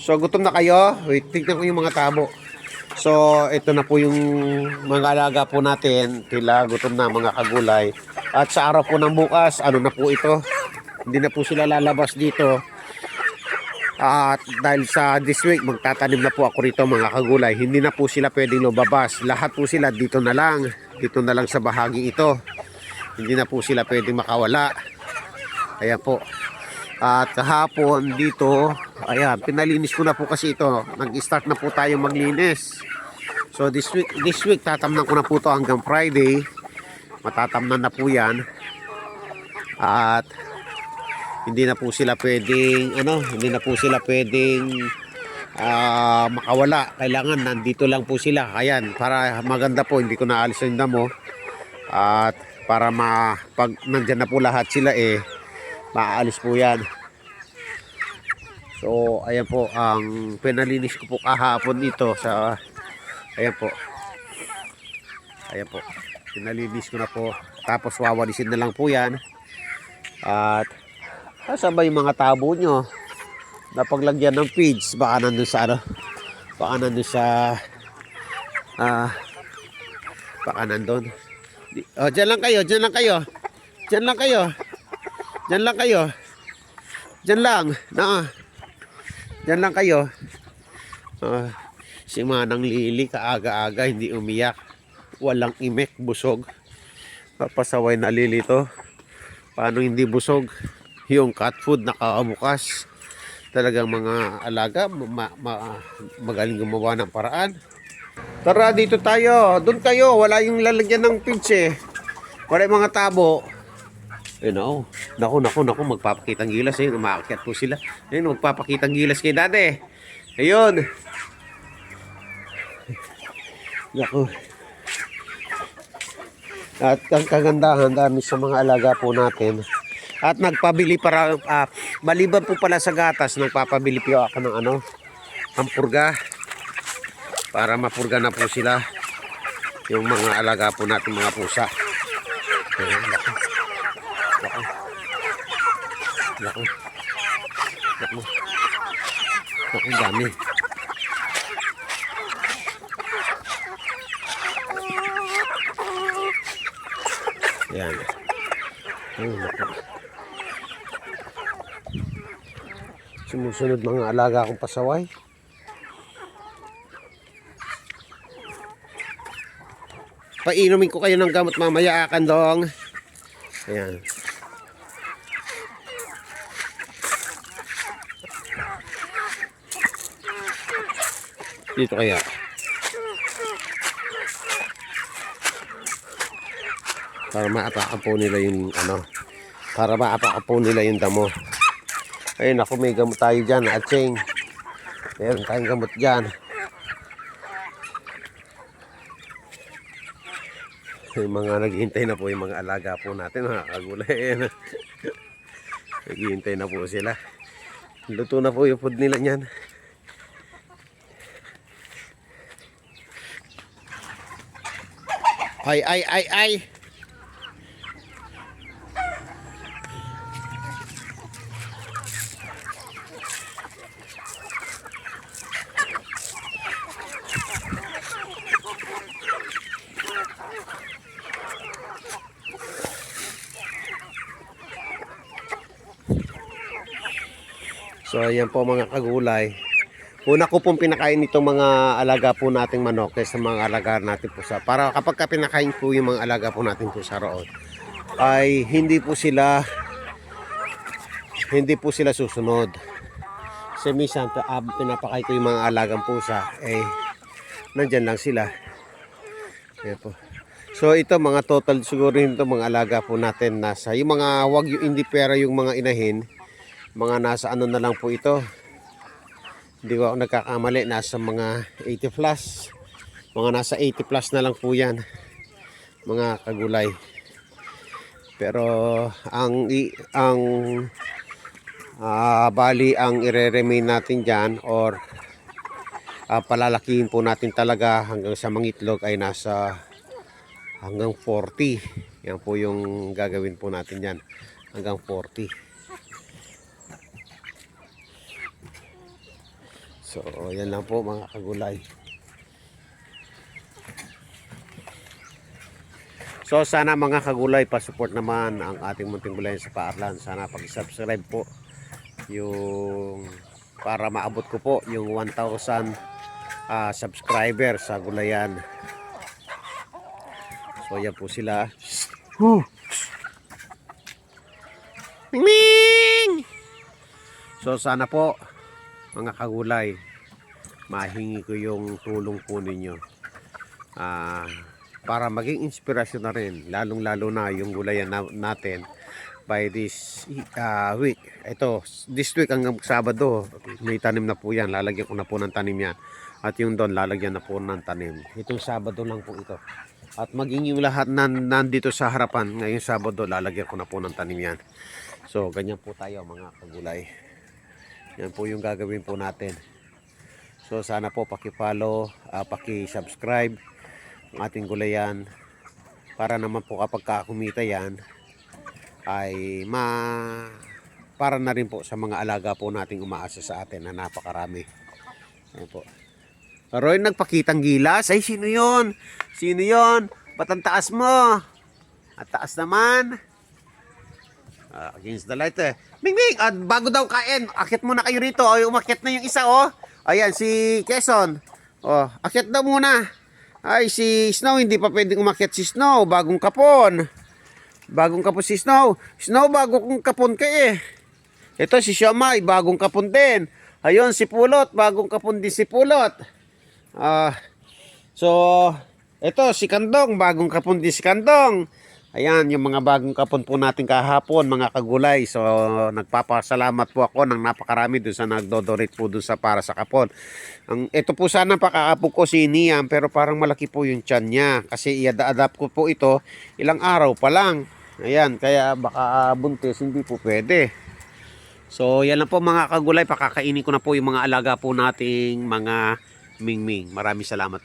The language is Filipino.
So gutom na kayo? Wait, tignan ko yung mga tabo. So ito na po yung mga alaga po natin. Tila gutom na mga kagulay. At sa araw po ng bukas, ano na po ito? Hindi na po sila lalabas dito. At dahil sa this week, magtatanim na po ako rito mga kagulay. Hindi na po sila pwedeng lumabas. Lahat po sila dito na lang. Dito na lang sa bahaging ito. Hindi na po sila pwedeng makawala. Ayan po. At kahapon dito, ayan, pinalinis ko na po kasi ito. Nag-start na po tayo maglinis. So this week tatamnan ko na po to hanggang Friday. Matatamnan na po yan. At hindi na po sila pwedeng makawala. Kailangan nandito lang po sila. Ayan, para maganda po, hindi ko naalis yung damo. At para pag nandyan na po lahat sila maaalis po yan. So ayan po ang pinalinis ko po kahapon dito sa ayan po pinalinis ko na po, tapos wawalisin na lang po yan. At saan ba yung mga tabo nyo na paglagyan ng feeds? Baka nandun sa baka nandun. Oh, dyan lang kayo. Dyan lang kayo. Si Manang Lili kaaga-aga hindi umiyak. Walang imek, busog. Papasaway na Lili to. Paano hindi busog? Yung cat food nakabukas. Talagang mga alaga magaling gumawa ng paraan. Tara dito tayo. Doon kayo. Wala yung lalagyan ng feeds Wala yung mga tabo. Naku, magpapakitang gilas umaakyat po sila. Magpapakitang gilas kay Dade. Ayun. Naku. At ang kagandahan dami sa mga alaga po natin. At nagpabili para maliban po pala sa gatas, nagpapabili po ako ng hampurga para mapurga na po sila yung mga alaga po natin, mga pusa. Ayun, Naku, dami. Yan. Naku. Sumusunod mga alaga akong pasaway. Painumin ko kayo ng gamot mamaya, Kandong. Ayan. Dito kaya. Para maapakan po nila yung damo. Ayun ako, may gamot tayo dyan, atsing. Meron tayong gamot dyan. Yung mga naghihintay na po yung mga alaga po natin, mga kagulay. Naghihintay na po sila. Luto na po yung food nila niyan. Ay. So ayan po mga kagulay. Una ko pong pinakain itong mga alaga po nating manok kaysa mga alaga natin pusa. Para kapag pinakain po yung mga alaga po natin pusa roon, ay hindi po sila susunod. Kasi minsan pinapakain ko yung mga alagang pusa, nandyan lang sila. Ayan po. So ito mga total siguro ito mga alaga po natin nasa yung mga hindi pera yung mga inahin, mga nasa na lang po ito. Hindi ko ako nagkakamali, nasa mga 80 plus. Mga nasa 80 plus na lang po yan, mga kagulay. Pero bali ang ire-remain natin dyan or palalakihin po natin talaga hanggang sa mangitlog ay nasa hanggang 40. Yan po yung gagawin po natin dyan, hanggang 40. So, yan lang po mga kagulay. So, sana mga kagulay, pa-support naman ang ating munting gulay sa Paarlan. Sana pag-subscribe po yung para maabot ko po yung 1,000 subscriber sa gulayan. So, yan po sila. Ming! So, sana po mga kagulay, mahingi ko yung tulong po ninyo para maging inspirasyon na rin, lalong-lalo na yung gulayan natin by this week. Ito, this week hanggang Sabado, may tanim na po yan. Lalagyan ko na po ng tanim yan. At yung doon, lalagyan na po ng tanim. Itong Sabado lang po ito. At maging yung lahat nandito sa harapan, ngayong Sabado, lalagyan ko na po ng tanim yan. So, ganyan po tayo mga kagulay. Yan po yung gagawin po natin. So, sana po paki-follow, paki-subscribe ang ating gulayan para naman po kapag kumita yan ay para na rin po sa mga alaga po nating umaasa sa atin na napakarami. Ayan po. Roy, nagpakitang gilas. Ay, sino yon? Sino yon? Ba't ang taas mo? At taas naman. Against the light eh. Ming, bago daw kain, akit muna kayo rito. Ay, umakyat na yung isa oh. Ayan, si Quezon. Oh, akit daw muna. Ay, si Snow, hindi pa pwedeng umakyat si Snow. Bagong kapon. Bagong kapon si Snow. Snow, bagong kapon ka eh. Ito si Siomay, bagong kapon din. Ayun, si Pulot, bagong kapon din si Pulot. So, ito si Kandong, bagong kapon din si Kandong. Ayan, yung mga bagong kapon po natin kahapon, mga kagulay. So, nagpapasalamat po ako ng napakarami doon sa nagdodonate po doon sa para sa kapon. Ito po sana pakaapo ko si Niam, pero parang malaki po yung tiyan niya. Kasi i-adapt ko po ito ilang araw pa lang. Ayan, kaya baka buntis, hindi po pwede. So, yan lang po mga kagulay. Pakakainin ko na po yung mga alaga po nating mga mingming. Maraming salamat.